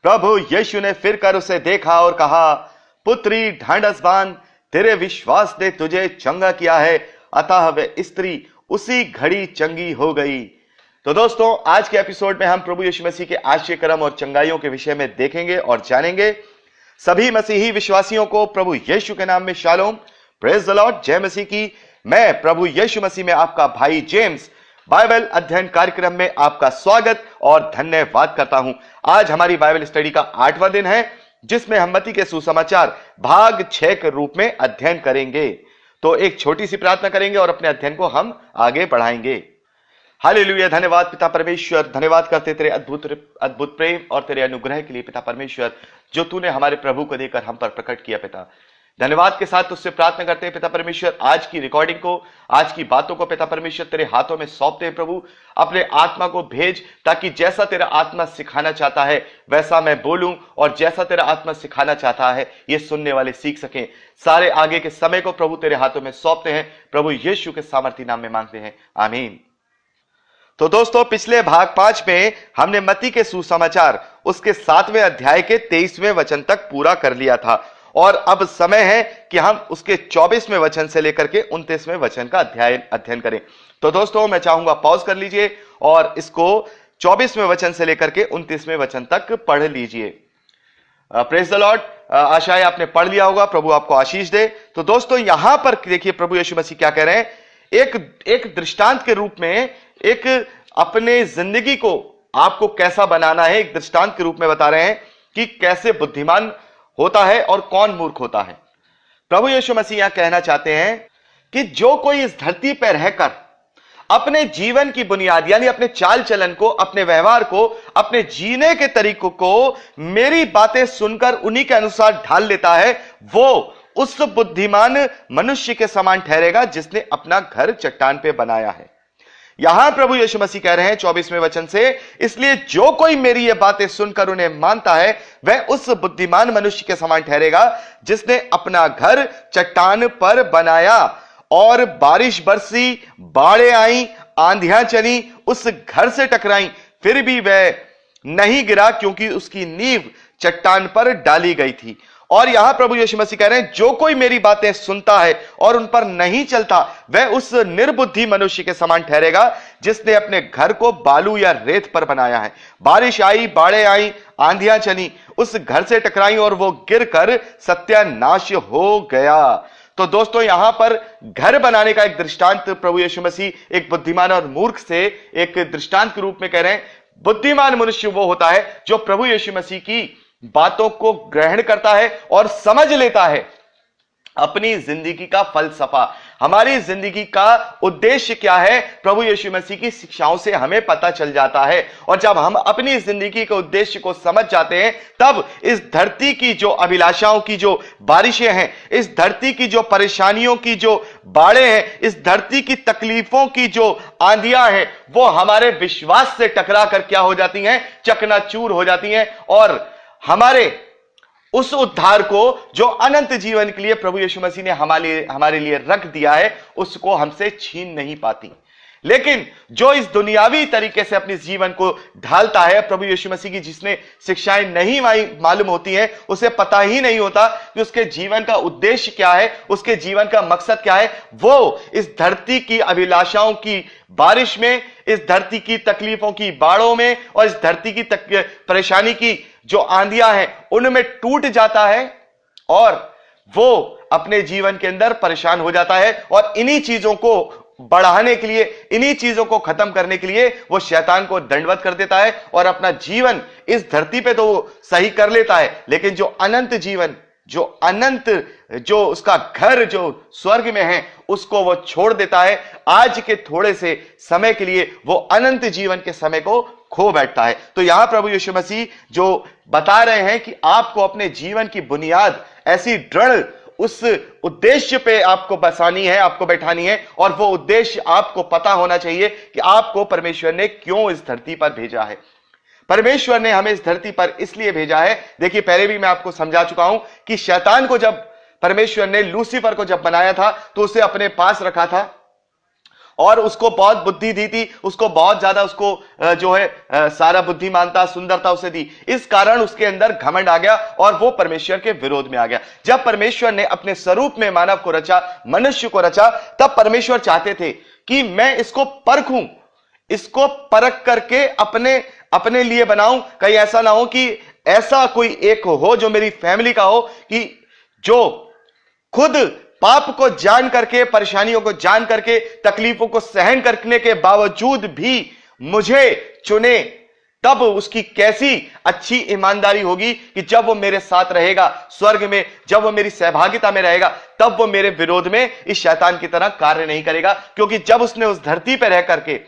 प्रभु यीशु ने फिर कर उसे देखा और कहा, पुत्री ढांढस बांध, तेरे विश्वास ने तुझे चंगा किया है। अतः वह स्त्री उसी घड़ी चंगी हो गई। तो दोस्तों, आज के एपिसोड में हम प्रभु यीशु मसीह के आश्चर्य कर्म और चंगाइयों के विषय में देखेंगे और जानेंगे। सभी मसीही विश्वासियों को प्रभु यीशु के नाम में शालोम, प्रेज द लॉर्ड, जय मसीह की। मैं प्रभु यीशु मसीह में आपका भाई जेम्स बाइबल अध्ययन कार्यक्रम में आपका स्वागत और धन्यवाद करता हूं। आज हमारी बाइबल स्टडी का 8वां दिन है, जिसमें हम मत्ती के सुसमाचार भाग 6 के रूप में अध्ययन करेंगे। तो एक छोटी सी प्रार्थना करेंगे और अपने अध्ययन को हम आगे बढ़ाएंगे। हालेलुया। धन्यवाद पिता परमेश्वर, धन्यवाद करते तेरे अद्भुत प्रेम और तेरे अनुग्रह के लिए पिता परमेश्वर, जो तूने हमारे प्रभु को देकर हम पर प्रकट किया। पिता धन्यवाद के साथ तुझसे प्रार्थना करते हैं पिता परमेश्वर, आज की रिकॉर्डिंग को, आज की बातों को पिता परमेश्वर तेरे हाथों में सौंपते हैं। प्रभु अपने आत्मा को भेज, ताकि जैसा तेरा आत्मा सिखाना चाहता है वैसा मैं बोलूं, और जैसा तेरा आत्मा सिखाना चाहता है ये सुनने वाले सीख सकें। सारे आगे के समय को प्रभु तेरे हाथों में सौंपते हैं, प्रभु यीशु के सामर्थी नाम में मांगते हैं, आमीन। तो दोस्तों, पिछले भाग 5 में हमने मत्ती के सुसमाचार उसके 7वें अध्याय के 23वें वचन तक पूरा कर लिया था, और अब समय है कि हम उसके 24वें वचन से लेकर के 29वें वचन का अध्ययन करें। तो दोस्तों, मैं चाहूंगा पॉज कर लीजिए और इसको 24वें वचन से लेकर के 29वें वचन तक पढ़ लीजिए। Praise the Lord. आशा है आपने पढ़ लिया होगा। प्रभु आपको आशीष दे। तो दोस्तों, यहां पर देखिए प्रभु यीशु मसीह क्या कह रहे हैं। एक दृष्टांत के रूप में, एक अपने जिंदगी को आपको कैसा बनाना है, एक दृष्टांत के रूप में बता रहे हैं कि कैसे बुद्धिमान होता है और कौन मूर्ख होता है। प्रभु यीशु मसीह यहां कहना चाहते हैं कि जो कोई इस धरती पर रहकर अपने जीवन की बुनियाद, यानी अपने चाल चलन को, अपने व्यवहार को, अपने जीने के तरीकों को मेरी बातें सुनकर उन्हीं के अनुसार ढाल लेता है, वो उस बुद्धिमान मनुष्य के समान ठहरेगा जिसने अपना घर चट्टान पे बनाया है। यहां प्रभु यीशु मसीह कह रहे हैं 24वें वचन से, इसलिए जो कोई मेरी ये बातें सुनकर उन्हें मानता है वह उस बुद्धिमान मनुष्य के समान ठहरेगा जिसने अपना घर चट्टान पर बनाया, और बारिश बरसी, बाढ़ें आई, आंधियां चली, उस घर से टकराई, फिर भी वह नहीं गिरा, क्योंकि उसकी नींव चट्टान पर डाली गई थी। और यहां प्रभु यीशु मसीह कह रहे हैं, जो कोई मेरी बातें सुनता है और उन पर नहीं चलता वह उस निर्बुद्धि मनुष्य के समान ठहरेगा जिसने अपने घर को बालू या रेत पर बनाया है। बारिश आई, बाढ़ें आई, आंधियां चली, उस घर से टकराई और वो गिरकर सत्यानाश हो गया। तो दोस्तों, यहां पर घर बनाने का एक दृष्टांत प्रभु यीशु मसीह एक बुद्धिमान और मूर्ख से एक दृष्टांत के रूप में कह रहे हैं। बुद्धिमान मनुष्य वो होता है जो प्रभु यीशु मसीह की बातों को ग्रहण करता है और समझ लेता है अपनी जिंदगी का फलसफा, हमारी जिंदगी का उद्देश्य क्या है, प्रभु यीशु मसीह की शिक्षाओं से हमें पता चल जाता है। और जब हम अपनी जिंदगी के उद्देश्य को समझ जाते हैं, तब इस धरती की जो अभिलाषाओं की जो बारिशें हैं, इस धरती की जो परेशानियों की जो बाढ़ें हैं, इस धरती की तकलीफों की जो आंधियां हैं, वो हमारे विश्वास से टकरा कर क्या हो जाती हैं, चकनाचूर हो जाती हैं, और हमारे उस उद्धार को जो अनंत जीवन के लिए प्रभु यीशु मसीह ने हमारे लिए रख दिया है, उसको हमसे छीन नहीं पाती। लेकिन जो इस दुनियावी तरीके से अपने जीवन को ढालता है, प्रभु यीशु मसीह की जिसने शिक्षाएं नहीं मालूम होती हैं, उसे पता ही नहीं होता कि उसके जीवन का उद्देश्य क्या है, उसके जीवन का मकसद क्या है, वो इस धरती की अभिलाषाओं की बारिश में, इस धरती की तकलीफों की बाढ़ों में, और इस धरती की परेशानी की जो आंधियां हैं उनमें टूट जाता है, और वो अपने जीवन के अंदर परेशान हो जाता है। और इन्हीं चीजों को बढ़ाने के लिए, इन्हीं चीजों को खत्म करने के लिए वो शैतान को दंडवत कर देता है, और अपना जीवन इस धरती पे तो वो सही कर लेता है, लेकिन जो अनंत जीवन, जो उसका घर जो स्वर्ग में है, उसको वो छोड़ देता है। आज के थोड़े से समय के लिए वो अनंत जीवन के समय को खो बैठता है। तो यहां प्रभु यीशु मसीह जो बता रहे हैं कि आपको अपने जीवन की बुनियाद ऐसी दृढ़ उस उद्देश्य पे आपको बसानी है, आपको बैठानी है, और वो उद्देश्य आपको पता होना चाहिए कि आपको परमेश्वर ने क्यों इस धरती पर भेजा है। परमेश्वर ने हमें इस धरती पर इसलिए भेजा है। देखिए, पहले भी मैं आपको समझा चुका हूं कि शैतान को जब परमेश्वर ने लूसीफर को जब बनाया था तो उसे अपने पास रखा था, और उसको बहुत बुद्धि दी थी, उसको बहुत ज्यादा उसको जो है सारा बुद्धिमानता सुंदरता उसे दी। इस कारण उसके अंदर घमंड आ गया और वो परमेश्वर के विरोध में आ गया। जब परमेश्वर ने अपने स्वरूप में मानव को रचा, मनुष्य को रचा, तब परमेश्वर चाहते थे कि मैं इसको परखूं, इसको परख करके अपने लिए बनाऊं। कहीं ऐसा ना हो कि ऐसा कोई एक हो जो मेरी फैमिली का हो, कि जो खुद पाप को जान करके, परेशानियों को जान करके, तकलीफों को सहन करने के बावजूद भी मुझे चुने। तब उसकी कैसी अच्छी ईमानदारी होगी कि जब वो मेरे साथ रहेगा स्वर्ग में, जब वो मेरी सहभागिता में रहेगा, तब वो मेरे विरोध में इस शैतान की तरह कार्य नहीं करेगा। क्योंकि जब उसने उस धरती पर रह करके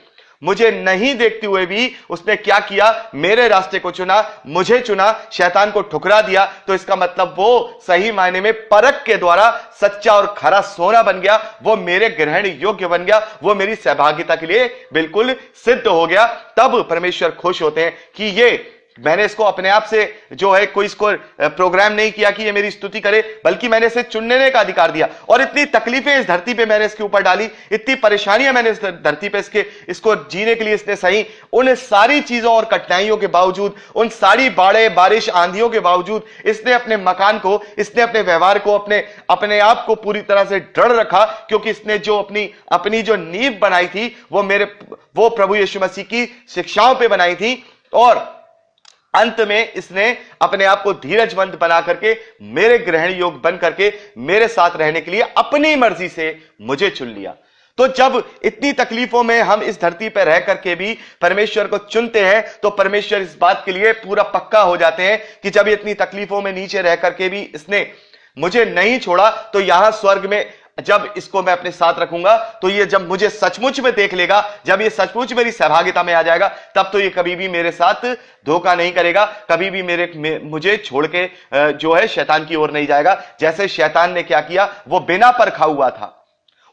मुझे नहीं देखते हुए भी उसने क्या किया, मेरे रास्ते को चुना, मुझे चुना, शैतान को ठुकरा दिया। तो इसका मतलब वो सही मायने में परख के द्वारा सच्चा और खरा सोना बन गया, वो मेरे ग्रहण योग्य बन गया, वो मेरी सहभागिता के लिए बिल्कुल सिद्ध हो गया। तब परमेश्वर खुश होते हैं कि ये मैंने इसको अपने आप से जो है कोई इसको प्रोग्राम नहीं किया कि ये मेरी स्तुति करे, बल्कि मैंने इसे चुनने का अधिकार दिया। और इतनी तकलीफें इस धरती पे मैंने इसके ऊपर डाली, इतनी परेशानियां मैंने इस धरती पे इसको जीने के लिए इसने सही। उन सारी चीजों और कठिनाइयों के बावजूद, उन सारी बाढ़े बारिश आंधियों के बावजूद इसने अपने मकान को, इसने अपने व्यवहार को, अपने आप को पूरी तरह से दृढ़ रखा। क्योंकि इसने जो अपनी जो नींव बनाई थी वो प्रभु यीशु मसीह की शिक्षाओं पर बनाई थी। और अंत में इसने अपने आप को धीरजवंत बना करके, मेरे ग्रहण योग्य बन करके मेरे साथ रहने के लिए अपनी मर्जी से मुझे चुन लिया। तो जब इतनी तकलीफों में हम इस धरती पर रह करके भी परमेश्वर को चुनते हैं, तो परमेश्वर इस बात के लिए पूरा पक्का हो जाते हैं कि जब इतनी तकलीफों में नीचे रह करके भी इसने मुझे नहीं छोड़ा, तो यहां स्वर्ग में जब इसको मैं अपने साथ रखूंगा, तो ये जब मुझे सचमुच में देख लेगा, जब ये सचमुच मेरी सहभागिता में आ जाएगा, तब तो ये कभी भी मेरे साथ धोखा नहीं करेगा, कभी भी मुझे छोड़ के जो है शैतान की ओर नहीं जाएगा। जैसे शैतान ने क्या किया, वो बिना परखा हुआ था,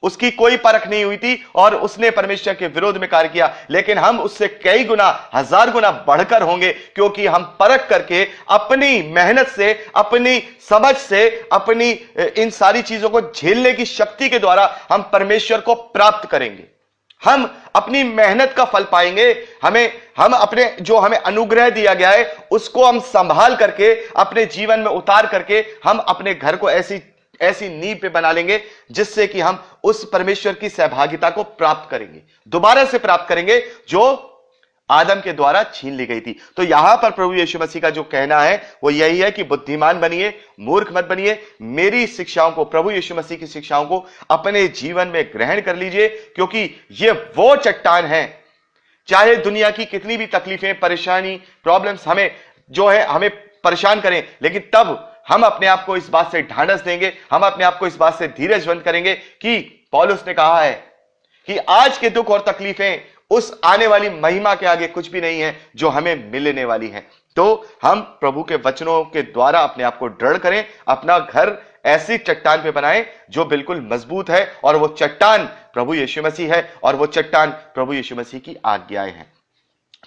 उसकी कोई परख नहीं हुई थी और उसने परमेश्वर के विरोध में कार्य किया। लेकिन हम उससे कई गुना, हजार गुना बढ़कर होंगे, क्योंकि हम परख करके अपनी मेहनत से, अपनी समझ से, अपनी इन सारी चीजों को झेलने की शक्ति के द्वारा हम परमेश्वर को प्राप्त करेंगे। हम अपनी मेहनत का फल पाएंगे। हम अपने जो हमें अनुग्रह दिया गया है उसको हम संभाल करके, अपने जीवन में उतार करके, हम अपने घर को ऐसी नींव पे बना लेंगे जिससे कि हम उस परमेश्वर की सहभागिता को प्राप्त करेंगे, दोबारा से प्राप्त करेंगे, जो आदम के द्वारा छीन ली गई थी। तो यहां पर प्रभु यीशु मसीह का जो कहना है वो यही है कि बुद्धिमान बनिए, मूर्ख मत बनिए। मेरी शिक्षाओं को, प्रभु यीशु मसीह की शिक्षाओं को अपने जीवन में ग्रहण कर लीजिए, क्योंकि ये वो चट्टान है। चाहे दुनिया की कितनी भी तकलीफें, परेशानी, प्रॉब्लम्स हमें परेशान करें, लेकिन तब हम अपने आप को इस बात से ढांढस देंगे, हम अपने आप को इस बात से धीरजवंत करेंगे कि पौलुस ने कहा है कि आज के दुख और तकलीफें उस आने वाली महिमा के आगे कुछ भी नहीं है जो हमें मिलने वाली है। तो हम प्रभु के वचनों के द्वारा अपने आप को दृढ़ करें, अपना घर ऐसी चट्टान पे बनाएं जो बिल्कुल मजबूत है, और वो चट्टान प्रभु यीशु मसीह है, और वो चट्टान प्रभु यीशु मसीह की आज्ञाएं हैं।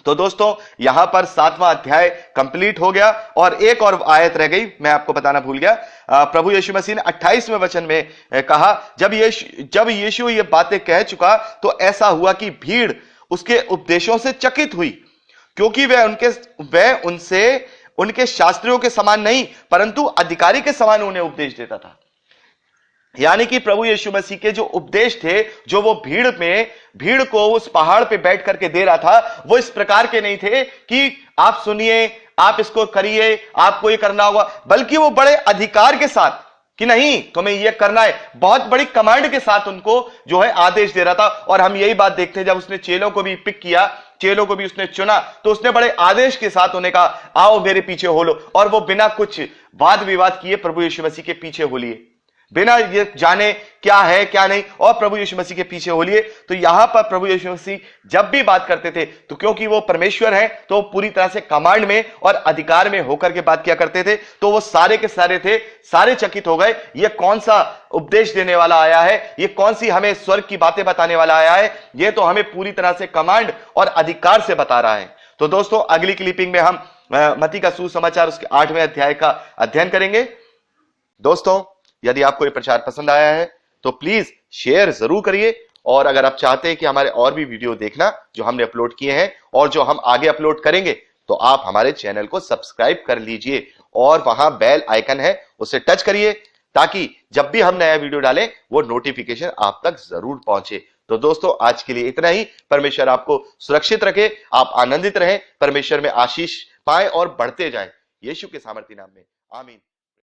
तो दोस्तों, यहां पर 7वां अध्याय कंप्लीट हो गया और एक और आयत रह गई, मैं आपको बताना भूल गया। प्रभु यीशु मसीह ने 28वें वचन में कहा, जब यीशु ये बातें कह चुका तो ऐसा हुआ कि भीड़ उसके उपदेशों से चकित हुई, क्योंकि वह उनके शास्त्रियों के समान नहीं परंतु अधिकारी के समान उन्हें उपदेश देता था। यानी कि प्रभु यीशु मसीह के जो उपदेश थे, जो वो भीड़ को उस पहाड़ पे बैठ करके दे रहा था, वो इस प्रकार के नहीं थे कि आप सुनिए, आप इसको करिए, आपको ये करना होगा, बल्कि वो बड़े अधिकार के साथ कि नहीं तुम्हें ये करना है, बहुत बड़ी कमांड के साथ उनको जो है आदेश दे रहा था। और हम यही बात देखते हैं, जब उसने चेलों को भी पिक किया, चेलों को भी उसने चुना, तो उसने बड़े आदेश के साथ उन्हें कहा, आओ मेरे पीछे हो लो। और वो बिना कुछ वाद विवाद किए प्रभु यीशु मसीह के पीछे हो लिए, बिना ये जाने क्या है क्या नहीं, और प्रभु यीशु मसीह के पीछे हो लिए। तो यहां पर प्रभु यीशु मसीह जब भी बात करते थे, तो क्योंकि वो परमेश्वर हैं, तो पूरी तरह से कमांड में और अधिकार में होकर के बात किया करते थे। तो वो सारे के सारे थे, सारे चकित हो गए, ये कौन सा उपदेश देने वाला आया है, ये कौन सी हमें स्वर्ग की बातें बताने वाला आया है, ये तो हमें पूरी तरह से कमांड और अधिकार से बता रहा है। तो दोस्तों, अगली क्लिपिंग में हम मत्ती का सुसमाचार उसके 8वें अध्याय का अध्ययन करेंगे। दोस्तों, यदि आपको ये प्रचार पसंद आया है तो प्लीज शेयर जरूर करिए और अगर आप चाहते हैं कि हमारे और भी वीडियो देखना जो हमने अपलोड किए हैं और जो हम आगे अपलोड करेंगे, तो आप हमारे चैनल को सब्सक्राइब कर लीजिए और वहां बेल आइकन है उसे टच करिए, ताकि जब भी हम नया वीडियो डालें वो नोटिफिकेशन आप तक जरूर पहुंचे। तो दोस्तों, आज के लिए इतना ही। परमेश्वर आपको सुरक्षित रखे, आप आनंदित रहें, परमेश्वर में आशीष पाएं और बढ़ते जाएं। यीशु के सामर्थ्य नाम में आमीन।